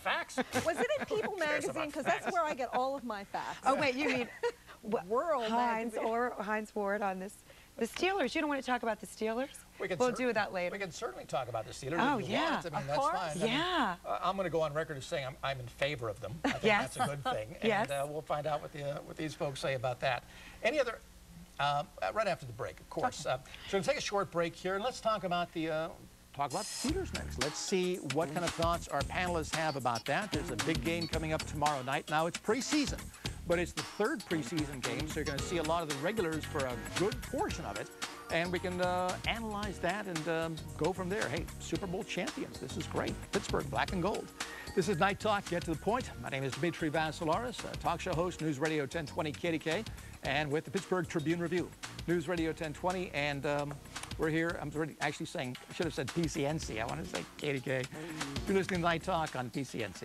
facts. Was it in People magazine? Because that's where I get all of my facts. Oh, wait, you mean World Heinz magazine. or Heinz Ward on this? The Steelers. You don't want to talk about the Steelers? We'll do that later. We can certainly talk about the Steelers. Oh, if you yeah. want. I mean, Of that's course. fine. Yeah. I'm going to go on record as saying I'm in favor of them. I think Yes. that's a good thing. Yes. And we'll find out what these folks say about that. Any other, right after the break, of course. So we're going to take a short break here, and let's talk about the Steelers next. Let's see what kind of thoughts our panelists have about that. There's a big game coming up tomorrow night. Now, it's preseason, but it's the third preseason game, so you're going to see a lot of the regulars for a good portion of it. And we can analyze that and go from there. Hey, Super Bowl champions, this is great. Pittsburgh, black and gold. This is Night Talk, Get to the Point. My name is Dimitri Vassilaris, talk show host, News Radio 1020 KDK, and with the Pittsburgh Tribune Review. News Radio 1020, and we're here. I'm actually saying, I should have said PCNC. I want to say KDK. You're listening to Night Talk on PCNC.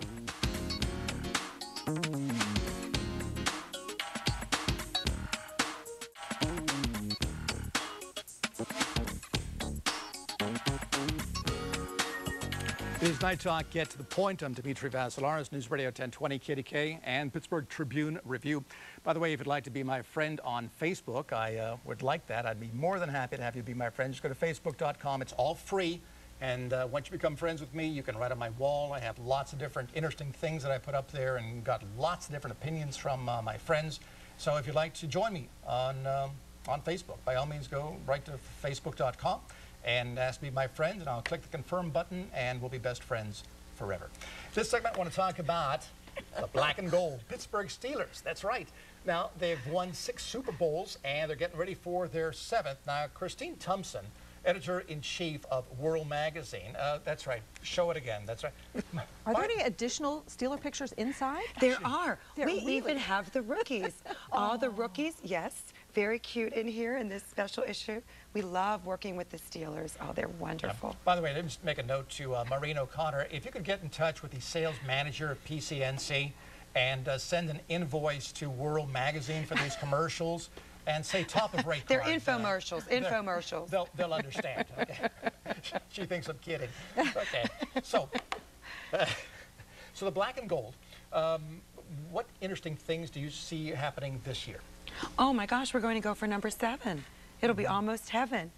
It is Night Talk, Get to the Point. I'm Dimitri Vassilaris, News Radio 1020 KDK and Pittsburgh Tribune Review. By the way, if you'd like to be my friend on Facebook, I would like that. I'd be more than happy to have you be my friend. Just go to facebook.com. It's all free. And once you become friends with me, you can write on my wall. I have lots of different interesting things that I put up there and got lots of different opinions from my friends. So if you'd like to join me on Facebook, by all means, go right to facebook.com. and ask me my friend, and I'll click the confirm button, and we'll be best friends forever. This segment, I want to talk about the black and gold Pittsburgh Steelers. That's right. Now, they've won 6 Super Bowls, and they're getting ready for their 7th. Now, Christine Thompson, editor-in-chief of World Magazine. That's right. Show it again. That's right. Are there any additional Steeler pictures inside? There are. There We really- even have the rookies. All the rookies, yes. Very cute in here in this special issue. We love working with the Steelers. Oh, they're wonderful. By the way, let me just make a note to Maureen O'Connor. If you could get in touch with the sales manager of PCNC and send an invoice to World Magazine for these commercials and say top of rate They're card, infomercials. Infomercials. They'll understand. Okay. She thinks I'm kidding. Okay. So the black and gold. What interesting things do you see happening this year? Oh my gosh, we're going to go for number 7. It'll be almost heaven.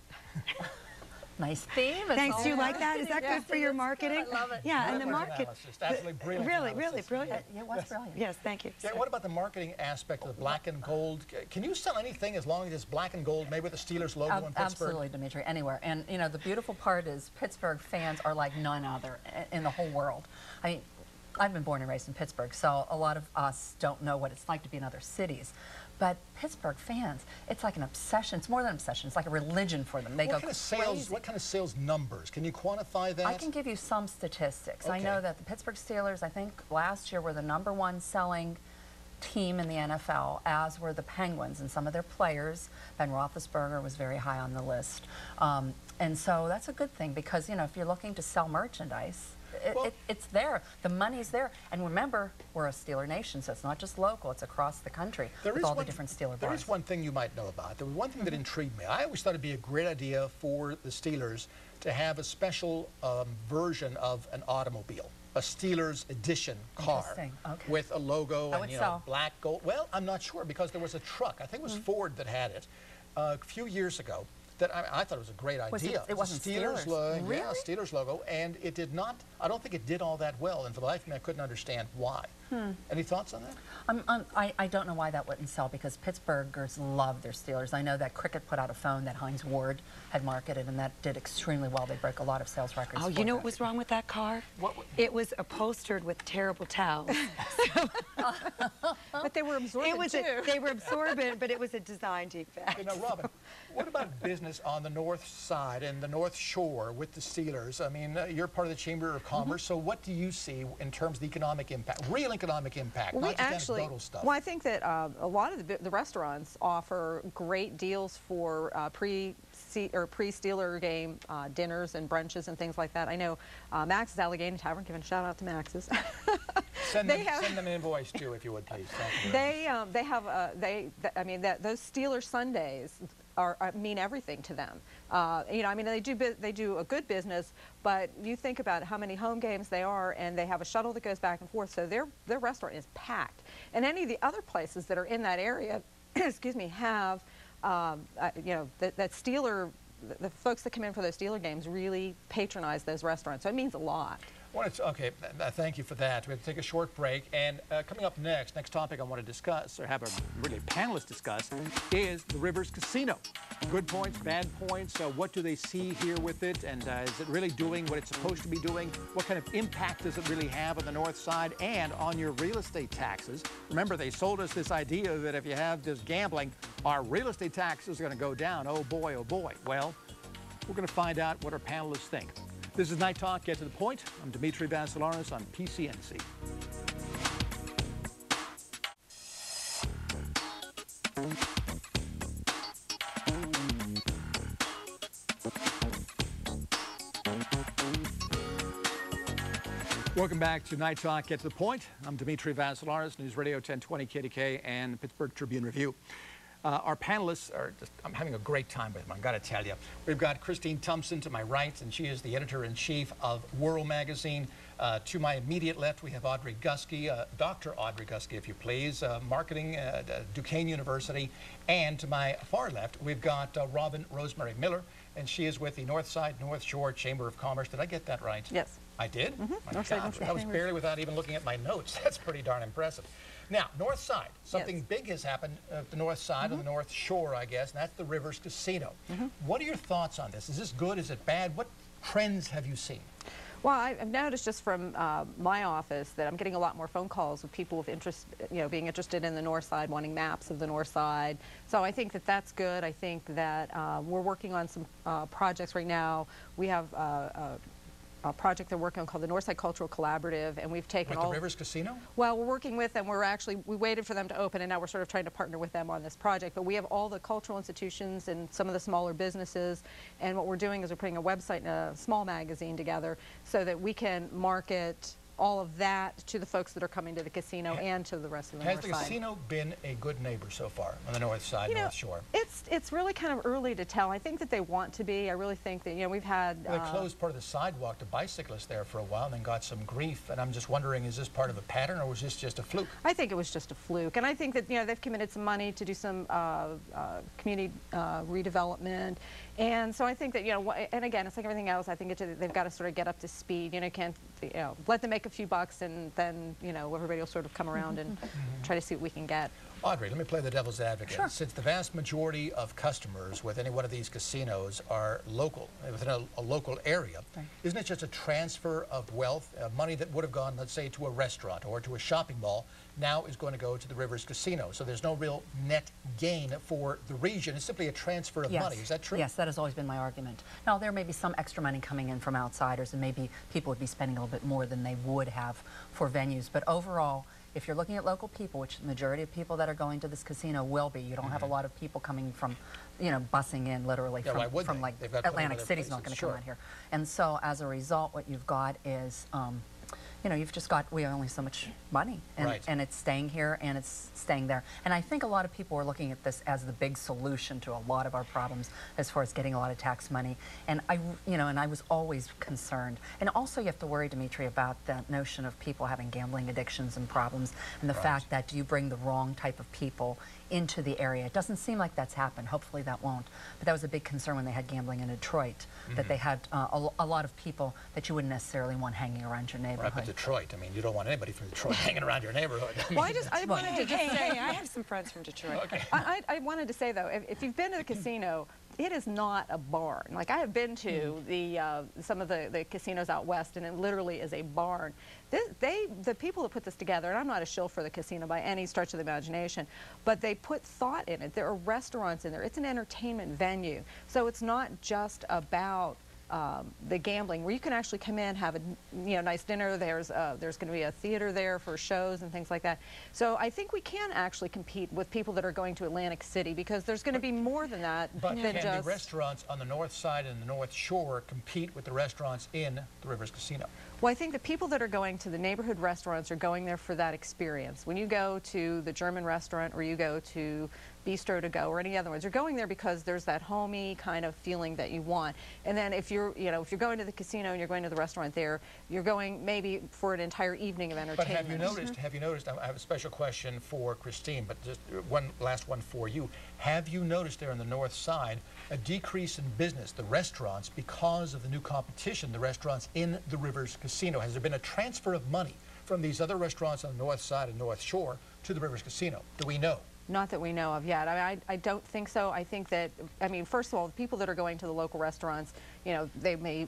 Nice theme. Thanks. Do you like that? Is that Yeah, good for your it's marketing? good. I love it. Yeah, and the Brilliant market. analysis. Absolutely brilliant. Really, analysis. really brilliant. It was brilliant. Yes, thank you. Yeah, what about the marketing aspect of the black and gold? Can you sell anything as long as it's black and gold, maybe with the Steelers logo in Pittsburgh? Absolutely, Dimitri, anywhere. And, you know, the beautiful part is Pittsburgh fans are like none other in the whole world. I mean, I've been born and raised in Pittsburgh, so a lot of us don't know what it's like to be in other cities. But Pittsburgh fans, it's like an obsession. It's more than an obsession. It's like a religion for them. They go crazy. What kind of sales numbers? Can you quantify that? I can give you some statistics. Okay. I know that the Pittsburgh Steelers, I think last year, were the #1 selling team in the NFL, as were the Penguins and some of their players. Ben Roethlisberger was very high on the list. And so that's a good thing because, you know, if you're looking to sell merchandise, it's there. The money's there. And remember, we're a Steeler nation, so it's not just local. It's across the country with all the different Steeler bars. There is one thing you might know about. There was one thing that intrigued me. I always thought it'd be a great idea for the Steelers to have a special version of an automobile, a Steelers edition car Okay. with a logo That and would you know, sell. black, gold. Well, I'm not sure because there was a truck. I think it was Ford that had it a few years ago. That I thought it was a great idea. It wasn't Steelers. Logo, Really? yeah, Steelers logo, and it did not. I don't think it did all that well, and for the life of me, I couldn't understand why. Any thoughts on that? I don't know why that wouldn't sell because Pittsburghers love their Steelers. I know that Cricket put out a phone that Heinz Ward had marketed, and that did extremely well. They broke a lot of sales records. Oh, you know what was wrong with that car? It was upholstered with terrible towels. But they were absorbent too. They were absorbent, but it was a design defect. You know, Robin, what about business on the north side and the North Shore with the Steelers? I mean, you're part of the Chamber of Commerce, so what do you see in terms of the economic impact, real economic impact, Well, not just anecdotal stuff? Well, I think that a lot of the restaurants offer great deals for pre-Steeler game dinners and brunches and things like that. I know Max's Allegheny Tavern, giving a shout out to Max's. Send them an invoice too, if you would, please. Thank you. I mean, those Steeler Sundays mean everything to them. You know, I mean, they do a good business, but you think about how many home games they are, and they have a shuttle that goes back and forth, so their restaurant is packed. And any of the other places that are in that area, excuse me, have you know, that Steeler, the folks that come in for those Steeler games really patronize those restaurants. So it means a lot. Well, okay, thank you for that. We have to take a short break. And coming up next topic I want to discuss, or have a really panelist discuss, is the Rivers Casino. Good points, bad points. What do they see here with it? And is it really doing what it's supposed to be doing? What kind of impact does it really have on the north side and on your real estate taxes? Remember, they sold us this idea that if you have this gambling, our real estate taxes are going to go down. Oh boy, oh boy. Well, we're going to find out what our panelists think. This is Night Talk, Get to the Point. I'm Dimitri Vassilaris on PCNC. Welcome back to Night Talk, Get to the Point. I'm Dimitri Vassilaris, News Radio 1020 KDK and Pittsburgh Tribune Review. Our panelists are just, I'm having a great time with them, I've got to tell you. We've got Christine Thompson to my right, and she is the editor-in-chief of World Magazine. To my immediate left, we have Audrey Gusky, Dr. Audrey Gusky, if you please, marketing at Duquesne University. And to my far left, we've got Robin Rosemary Miller, and she is with the Northside North Shore Chamber of Commerce. Did I get that right? Yes. I did? Mm-hmm. My God, that was barely without even looking at my notes. That's pretty darn impressive. Now, North Side, something big has happened at the North Side, on the North Shore, I guess, and that's the Rivers Casino. What are your thoughts on this? Is this good? Is it bad? What trends have you seen? Well, I've noticed just from my office that I'm getting a lot more phone calls with people with interest, you know, being interested in the North Side, wanting maps of the North Side. So I think that that's good. I think that we're working on some projects right now. We have a project they're working on called the Northside Cultural Collaborative, and we've taken the Rivers Casino? Well, we're working with them. We waited for them to open, and now we're sort of trying to partner with them on this project. But we have all the cultural institutions and some of the smaller businesses, and what we're doing is we're putting a website and a small magazine together so that we can market all of that to the folks that are coming to the casino and to the rest of the North Side. Has the casino been a good neighbor so far on the North Side, North Shore? It's really kind of early to tell. I think that they want to be. I really think that, you know, we've had... Well, they closed part of the sidewalk to bicyclists there for a while and then got some grief. And I'm just wondering, is this part of a pattern or was this just a fluke? I think it was just a fluke. And I think that, you know, they've committed some money to do some community redevelopment. And so I think that, you know, and again, it's like everything else. I think they've got to sort of get up to speed. You know, can't, you know, let them make a few bucks and then, you know, everybody will sort of come around and try to see what we can get. Audrey, let me play the devil's advocate. Sure. Since the vast majority of customers with any one of these casinos are local, within a local area, isn't it just a transfer of wealth, money that would have gone, let's say, to a restaurant or to a shopping mall, now is going to go to the Rivers Casino? So there's no real net gain for the region. It's simply a transfer of money. Is that true? Yes, that has always been my argument. Now, there may be some extra money coming in from outsiders, and maybe people would be spending a little bit more than they would have for venues. But overall, if you're looking at local people, which the majority of people that are going to this casino will be, you don't have a lot of people coming from, you know, busing in literally from like Atlantic City's not going to come out here. And so as a result, what you've got is, you know, you've just got, we have only so much money, and it's staying here and it's staying there. And I think a lot of people are looking at this as the big solution to a lot of our problems as far as getting a lot of tax money. And I was always concerned. And also you have to worry, Dimitri, about that notion of people having gambling addictions and problems, and the fact that do you bring the wrong type of people into the area. It doesn't seem like that's happened. Hopefully that won't. But that was a big concern when they had gambling in Detroit, that they had a lot of people that you wouldn't necessarily want hanging around your neighborhood. Right, but Detroit, I mean, you don't want anybody from Detroit hanging around your neighborhood. Well, I wanted to just say, I have some friends from Detroit. Okay. I wanted to say, though, if you've been to the casino, it is not a barn. Like, I have been to some of the casinos out west, and it literally is a barn. The people that put this together, and I'm not a shill for the casino by any stretch of the imagination, but they put thought in it. There are restaurants in there. It's an entertainment venue. So it's not just about the gambling, where you can actually come in, have a nice dinner. There's going to be a theater there for shows and things like that. So I think we can actually compete with people that are going to Atlantic City, because there's going to be more than that. But can the restaurants on the North Side and the North Shore compete with the restaurants in the Rivers Casino? Well, I think the people that are going to the neighborhood restaurants are going there for that experience. When you go to the German restaurant or you go to Bistro to Go or any other ones, you're going there because there's that homey kind of feeling that you want. And then if you're going to the casino and you're going to the restaurant there, you're going maybe for an entire evening of entertainment. But have you noticed, I have a special question for Christine, but just one last one for you. Have you noticed there on the north side a decrease in business, the restaurants, because of the new competition, the restaurants in the Rivers Casino? Has there been a transfer of money from these other restaurants on the north side and North Shore to the Rivers Casino? Do we know? Not that we know of yet. I mean, I don't think so. I think that, I mean, first of all, the people that are going to the local restaurants, you know, they may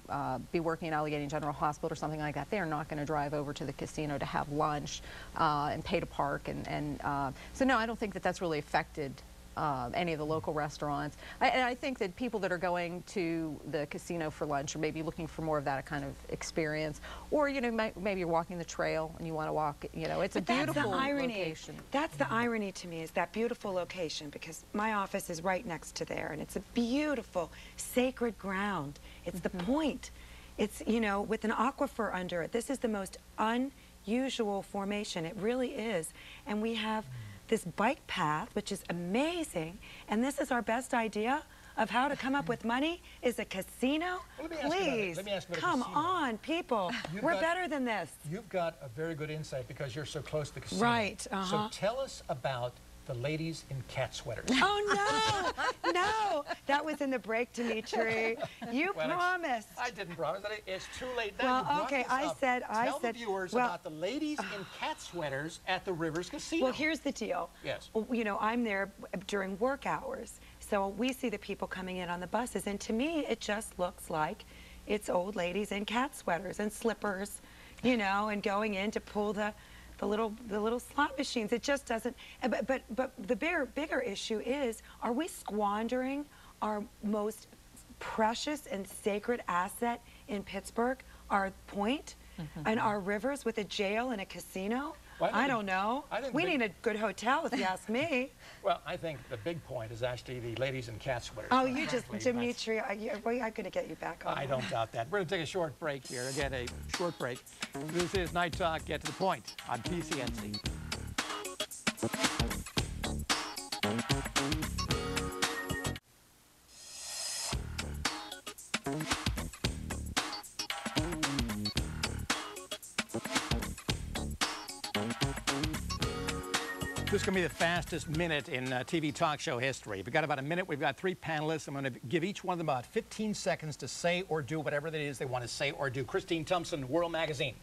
be working at Allegheny General Hospital or something like that. They are not going to drive over to the casino to have lunch and pay to park. So, no, I don't think that that's really affected any of the local restaurants. And I think that people that are going to the casino for lunch are maybe looking for more of that kind of experience. Or, you know, maybe you're walking the trail and you want to walk, you know, it's a beautiful location. That's the irony to me, is that beautiful location, because my office is right next to there, and it's a beautiful, sacred ground. It's the point. It's, you know, with an aquifer under it. This is the most unusual formation. It really is. And we have this bike path, which is amazing, and this is our best idea of how to come up with money, is a casino? Please, come on, people. We're better than this. You've got a very good insight because you're so close to the casino. Right, So tell us about the ladies in cat sweaters. Oh, no, no. That was in the break, Dimitri. You promised. I didn't promise. It's too late now. Well, okay, I said. Tell the viewers about the ladies in cat sweaters at the Rivers Casino. Well, here's the deal. Yes. You know, I'm there during work hours, so we see the people coming in on the buses, and to me, it just looks like it's old ladies in cat sweaters and slippers, you know, and going in to pull the little slot machines. It just doesn't. But the bigger issue is, are we squandering our most precious and sacred asset in Pittsburgh, our point, and our rivers, with a jail and a casino? Well, I don't know. We need a good hotel, if you ask me. Well, I think the big point is actually the ladies in cat sweaters. Oh, you just, Dimitri, I'm going to get you back on. I don't doubt that. We're going to take a short break here. Again, a short break. This is Night Talk. Get to the point on PCNC. This is going to be the fastest minute in TV talk show history. We've got about a minute. We've got 3 panelists. I'm going to give each one of them about 15 seconds to say or do whatever it is they want to say or do. Christine Thompson, World Magazine.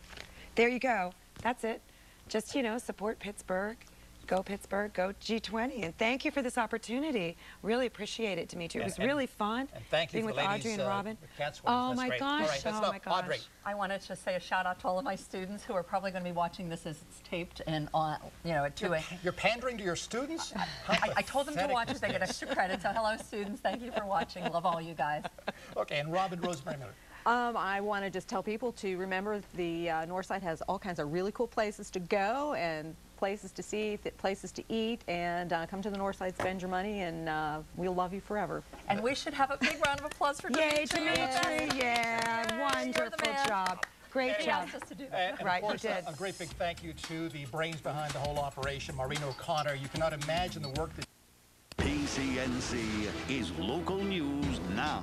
There you go. That's it. Just, you know, support Pittsburgh. Go Pittsburgh, go G20, and thank you for this opportunity. Really appreciate it, Dimitri. It was really fun. And thank you being for with the ladies, Audrey and Robin. Oh my gosh! All right, oh my gosh! Audrey. I wanted to say a shout out to all of my students who are probably going to be watching this as it's taped and on, you know, at 2 a.m. You're pandering to your students? I told them to watch it. They get extra credit. So hello, students. Thank you for watching. Love all you guys. Okay, and Robin Rosemary Miller. I want to just tell people to remember the Northside has all kinds of really cool places to go and places to see, places to eat, and come to the Northside, spend your money, and we'll love you forever. And we should have a big round of applause for Dimitri. Yay, Dimitri! Yeah, wonderful job. Great job. Asked us to do And that. Right, of course, you did. A great big thank you to the brains behind the whole operation, Maureen O'Connor. You cannot imagine the work that PCNC is local news now.